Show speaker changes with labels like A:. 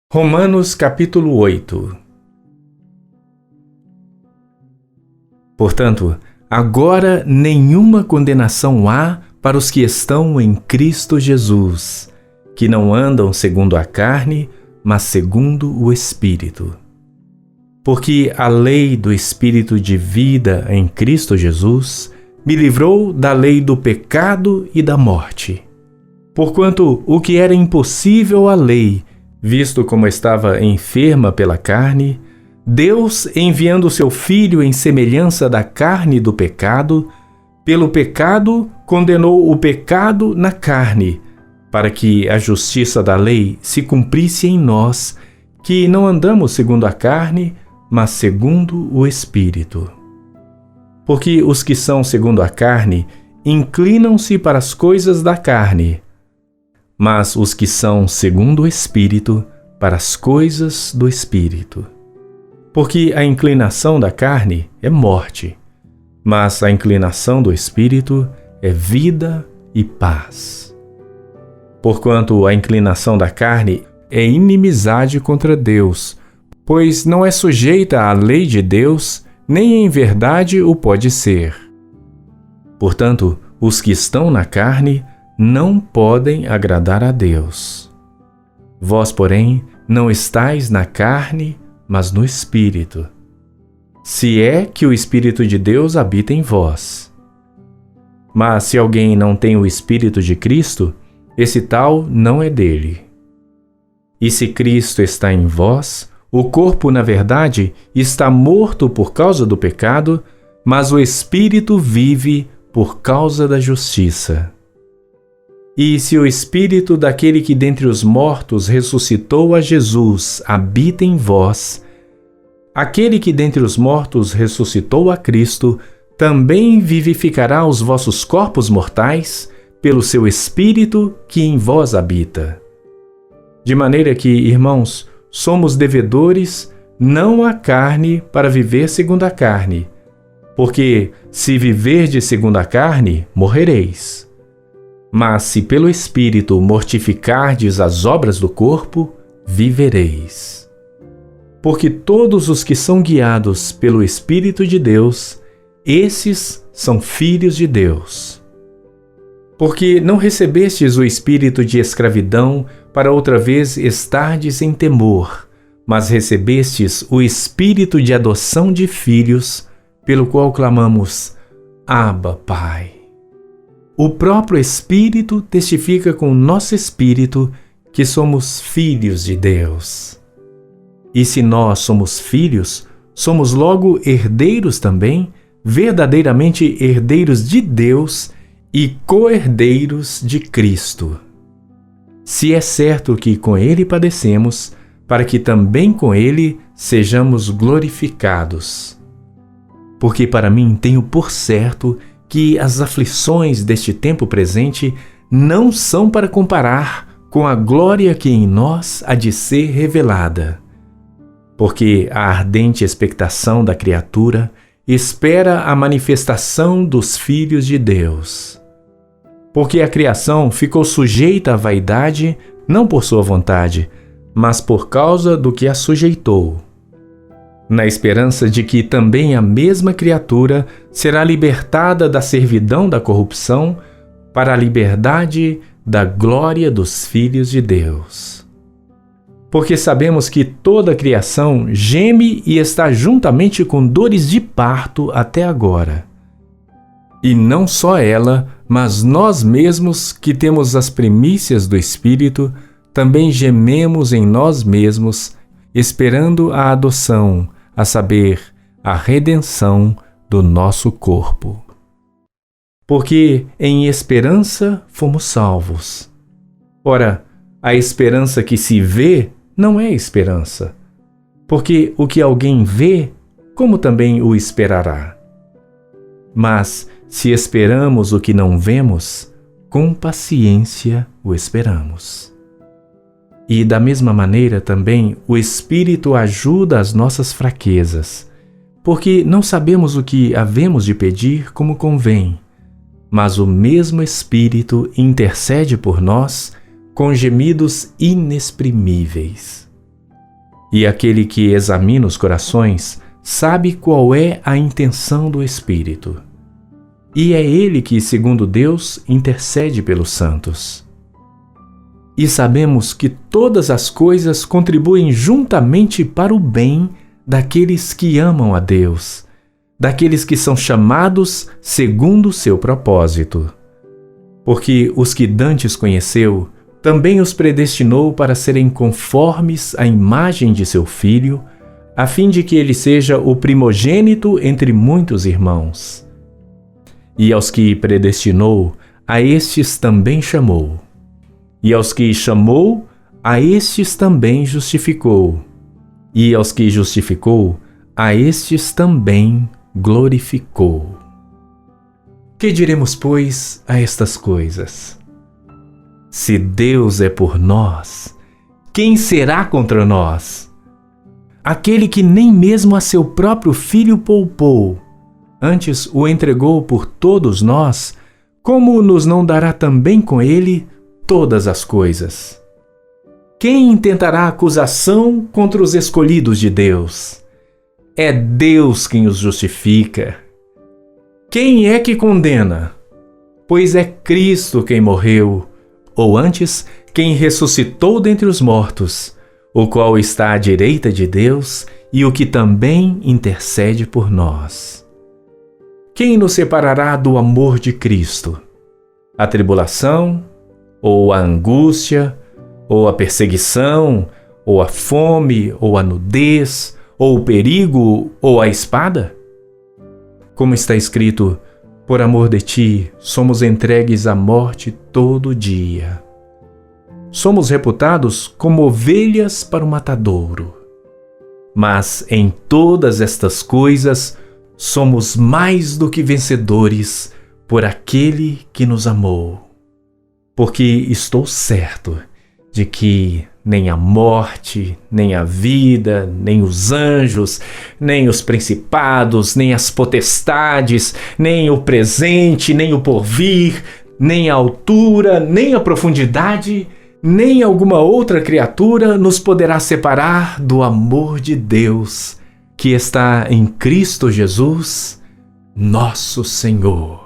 A: Romanos capítulo 8. Portanto, agora nenhuma condenação há para os que estão em Cristo Jesus, que não andam segundo a carne, mas segundo o Espírito. Porque a lei do Espírito de vida em Cristo Jesus me livrou da lei do pecado e da morte. Porquanto o que era impossível à lei, visto como estava enferma pela carne, Deus, enviando seu Filho em semelhança da carne do pecado, pelo pecado condenou o pecado na carne, para que a justiça da lei se cumprisse em nós, que não andamos segundo a carne, mas segundo o Espírito. Porque os que são segundo a carne inclinam-se para as coisas da carne, mas os que são segundo o Espírito, para as coisas do Espírito. Porque a inclinação da carne é morte, mas a inclinação do Espírito é vida e paz. Porquanto a inclinação da carne é inimizade contra Deus, pois não é sujeita à lei de Deus, nem em verdade o pode ser. Portanto, os que estão na carne não podem agradar a Deus. Vós, porém, não estáis na carne, mas no Espírito, se é que o Espírito de Deus habita em vós. Mas se alguém não tem o Espírito de Cristo, esse tal não é dele. E se Cristo está em vós, o corpo, na verdade, está morto por causa do pecado, mas o Espírito vive por causa da justiça. E se o Espírito daquele que dentre os mortos ressuscitou a Jesus habita em vós, aquele que dentre os mortos ressuscitou a Cristo também vivificará os vossos corpos mortais pelo seu Espírito que em vós habita. De maneira que, irmãos, somos devedores não à carne para viver segundo a carne, porque se viverdes segundo a carne, morrereis. Mas se pelo Espírito mortificardes as obras do corpo, vivereis. Porque todos os que são guiados pelo Espírito de Deus, esses são filhos de Deus. Porque não recebestes o espírito de escravidão para outra vez estardes em temor, mas recebestes o espírito de adoção de filhos, pelo qual clamamos, Abba, Pai. O próprio Espírito testifica com o nosso espírito que somos filhos de Deus. E se nós somos filhos, somos logo herdeiros também, verdadeiramente herdeiros de Deus e co-herdeiros de Cristo. Se é certo que com Ele padecemos, para que também com Ele sejamos glorificados. Porque para mim tenho por certo que as aflições deste tempo presente não são para comparar com a glória que em nós há de ser revelada. Porque a ardente expectação da criatura espera a manifestação dos filhos de Deus. Porque a criação ficou sujeita à vaidade, não por sua vontade, mas por causa do que a sujeitou, na esperança de que também a mesma criatura será libertada da servidão da corrupção para a liberdade da glória dos filhos de Deus. Porque sabemos que toda a criação geme e está juntamente com dores de parto até agora. E não só ela, mas nós mesmos que temos as primícias do Espírito, também gememos em nós mesmos, esperando a adoção, a saber, a redenção do nosso corpo. Porque em esperança fomos salvos. Ora, a esperança que se vê não é esperança, porque o que alguém vê, como também o esperará? Mas, se esperamos o que não vemos, com paciência o esperamos. E da mesma maneira também o Espírito ajuda as nossas fraquezas, porque não sabemos o que havemos de pedir como convém, mas o mesmo Espírito intercede por nós com gemidos inexprimíveis. E aquele que examina os corações sabe qual é a intenção do Espírito. E é ele que, segundo Deus, intercede pelos santos. E sabemos que todas as coisas contribuem juntamente para o bem daqueles que amam a Deus, daqueles que são chamados segundo o seu propósito. Porque os que dantes conheceu, também os predestinou para serem conformes à imagem de seu Filho, a fim de que ele seja o primogênito entre muitos irmãos. E aos que predestinou, a estes também chamou. E aos que chamou, a estes também justificou. E aos que justificou, a estes também glorificou. Que diremos, pois, a estas coisas? Se Deus é por nós, quem será contra nós? Aquele que nem mesmo a seu próprio Filho poupou, antes o entregou por todos nós, como nos não dará também com ele todas as coisas? Quem intentará acusação contra os escolhidos de Deus? É Deus quem os justifica. Quem é que condena? Pois é Cristo quem morreu, ou antes, quem ressuscitou dentre os mortos, o qual está à direita de Deus e o que também intercede por nós. Quem nos separará do amor de Cristo? A tribulação, ou a angústia, ou a perseguição, ou a fome, ou a nudez, ou o perigo, ou a espada? Como está escrito, por amor de ti, somos entregues à morte todo dia. Somos reputados como ovelhas para o matadouro. Mas em todas estas coisas, somos mais do que vencedores por aquele que nos amou. Porque estou certo de que nem a morte, nem a vida, nem os anjos, nem os principados, nem as potestades, nem o presente, nem o porvir, nem a altura, nem a profundidade, nem alguma outra criatura nos poderá separar do amor de Deus, que está em Cristo Jesus, nosso Senhor.